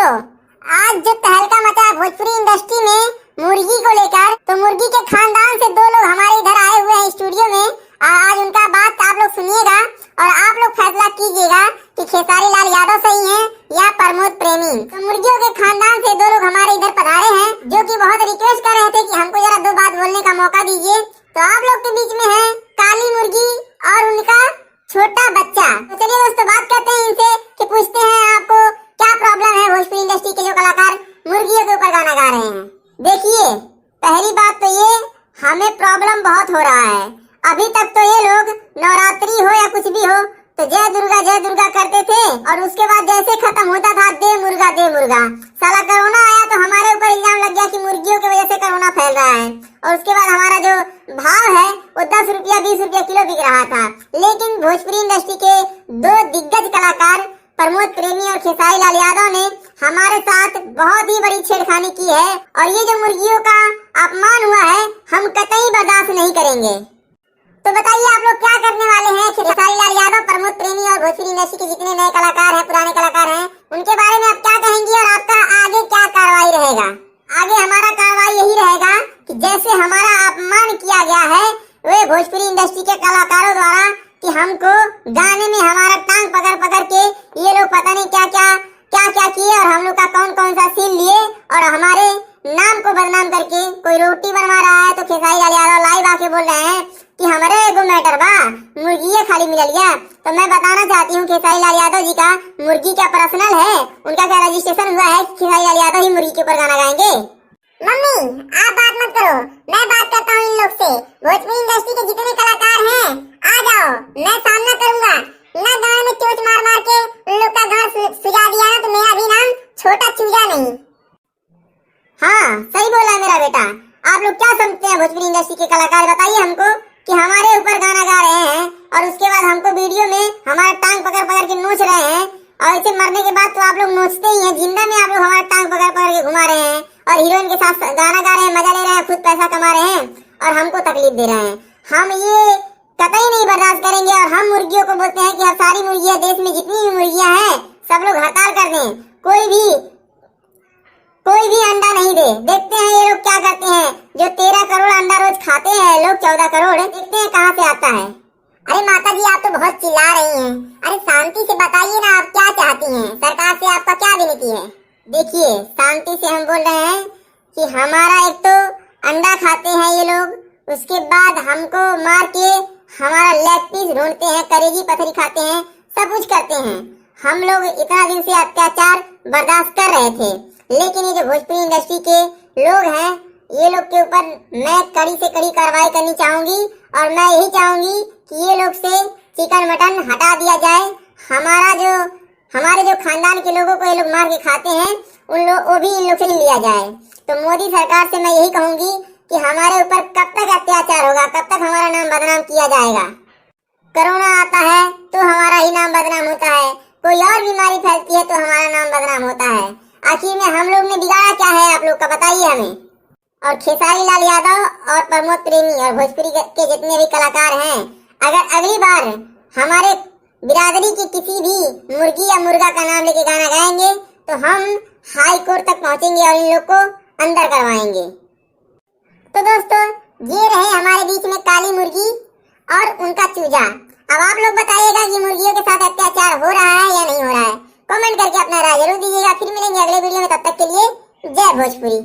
दोस्तों, आज जो तहलका मचा भोजपुरी इंडस्ट्री में मुर्गी को लेकर, तो मुर्गी के खानदान से दो लोग हमारे इधर आए हुए हैं स्टूडियो में। आज उनका बात आप लोग सुनिएगा और आप लोग फैसला कीजिएगा कि खेसारी लाल यादव सही हैं या प्रमोद प्रेमी। तो मुर्गियों के खानदान से दो लोग हमारे इधर पधारे हैं, जो कि बहुत रिक्वेस्ट कर रहे थे कि हमको जरा दो बात बोलने का मौका दीजिए। तो आप लोग के बीच में है काली मुर्गी और उनका छोटा बच्चा। तो चलिए दोस्तों, बात करते हैं इनसे कि पूछते हैं आपको क्या प्रॉब्लम है भोजपुरी इंडस्ट्री के जो कलाकार मुर्गियों के ऊपर गाना गा रहे हैं। देखिए, पहली बात तो ये, हमें प्रॉब्लम बहुत हो रहा है। अभी तक तो ये लोग नवरात्रि हो या कुछ भी हो तो जय दुर्गा करते थे, और उसके बाद जैसे खत्म होता था दे मुर्गा। साला कोरोना आया तो हमारे ऊपर इल्जाम लग गया कि मुर्गियों की वजह से कोरोना फैल रहा है, और उसके बाद हमारा जो भाव है वो 10 रुपया 20 रुपया किलो बिक रहा था। लेकिन भोजपुरी इंडस्ट्री के दो दिग्गज कलाकार प्रमोद प्रेमी और खेसारी लाल यादव ने हमारे साथ बहुत ही बड़ी छेड़खानी की है, और ये जो मुर्गियों का अपमान हुआ है हम कतई बर्दाश्त नहीं करेंगे। तो बताइए आप लोग क्या करने वाले हैं? खेसारी लाल यादव, प्रमोद प्रेमी और भोजपुरी इंडस्ट्री के जितने नए कलाकार हैं, पुराने कलाकार हैं, उनके बारे में आप क्या कहेंगे और आपका आगे क्या कार्रवाई रहेगा? आगे हमारा कार्रवाई यही रहेगा कि जैसे हमारा अपमान किया गया है वे भोजपुरी इंडस्ट्री के कलाकारों द्वारा, कि हमको गाने में हमारा टांग पकड़ के ये लोग पता नहीं क्या किए, और हम लोग का कौन सा सीन लिए, और हमारे नाम को बदनाम करके कोई रोटी बनवा रहा है। तो खेसारी लाल यादव लाइव आके बोल रहे हैं कि हमारे एगो मैटर बा, मुर्गी खाली मिल गया। तो मैं बताना चाहती हूँ खेसारी लाल यादव जी का मुर्गी क्या पर्सनल है, उनका क्या रजिस्ट्रेशन हुआ है? खेसारी लाल यादव ही मुर्गी के ऊपर गाना गाएंगे। मम्मी आप बात मत करो, मैं बात करता हूँ इन लोग से। भोजपुरी इंडस्ट्री के जितने कलाकार हैं आ जाओ, मैं सामना करूंगा। ना गाने में चोच मार के उन लोग का घर सुझा दिया ना तो मेरा भी नाम छोटा चूजा नहीं। हाँ सही बोला मेरा बेटा। आप लोग क्या समझते हैं भोजपुरी इंडस्ट्री के कलाकार? बताइए हमको कि हमारे ऊपर गाना गा रहे हैं और उसके बाद हमको वीडियो में हमारा टांग पकड़ के नोच रहे हैं, और इसे मरने के बाद तो आप लोग नोचते ही हैं, जिंदा में आप लोग हमारा टांग पकड़ के घुमा रहे हैं, और हीरोइन के साथ गाना गा रहे हैं, मजा ले रहे हैं, खुद पैसा कमा रहे हैं और हमको तकलीफ दे रहे हैं। हम ये कतई नहीं बर्दाश्त करेंगे, और हम मुर्गियों को बोलते हैं कि अब सारी मुर्गियां, देश में जितनी भी मुर्गियां हैं सब लोग हड़ताल कर दें, कोई भी अंडा नहीं दे। देखते हैं ये लोग क्या करते हैं। जो 13 करोड़ अंडा रोज खाते हैं लोग, 14 करोड़, देखते हैं कहाँ से आता है। अरे माता जी आप तो बहुत चिल्ला रही हैं। अरे शांति से बताइए ना, आप क्या चाहती हैं? सरकार से आपका क्या विनती है? देखिए, शांति से हम बोल रहे हैं कि हमारा एक तो अंडा खाते हैं ये लोग, उसके बाद हमको मार के हमारा लेग पीस ढूंढते हैं, करेजी पथरी खाते हैं, सब कुछ करते हैं। हम लोग इतना दिन से अत्याचार बर्दाश्त कर रहे थे, लेकिन ये जो भोजपुरी इंडस्ट्री के लोग हैं, ये लोग के ऊपर मैं कड़ी से कड़ी कार्रवाई करनी चाहूंगी, और मैं यही चाहूंगी कि ये लोग से चिकन मटन हटा दिया जाए। हमारे जो खानदान के लोगों को ये लोग मार के खाते हैं, वो भी इन लोग से लिया जाए। तो मोदी सरकार से मैं यही कहूंगी कि हमारे ऊपर कब तक अत्याचार होगा, कब तक हमारा नाम बदनाम किया जाएगा? कोरोना आता है तो हमारा ही नाम बदनाम होता है, कोई और बीमारी फैलती है तो हमारा नाम बदनाम होता है। आखिर में हम लोग ने बिगाड़ा क्या है आप लोग का, बताइए हमें। और खेसारी लाल यादव और प्रमोद प्रेमी और भोजपुरी के जितने भी कलाकार हैं, अगर अगली बार हमारे बिरादरी की किसी भी मुर्गी या मुर्गा का नाम लेके गाना गाएंगे तो हम हाई कोर्ट तक पहुंचेंगे और इन लोग को अंदर करवाएंगे। तो दोस्तों, ये रहे हमारे बीच में काली मुर्गी और उनका चूजा। अब आप लोग बताइएगा कि मुर्गियों के साथ अत्याचार हो रहा है या नहीं हो रहा है। कमेंट करके अपना राय जरूर दीजिएगा। फिर मिलेंगे अगले वीडियो में, तब तक के लिए जय भोजपुरी।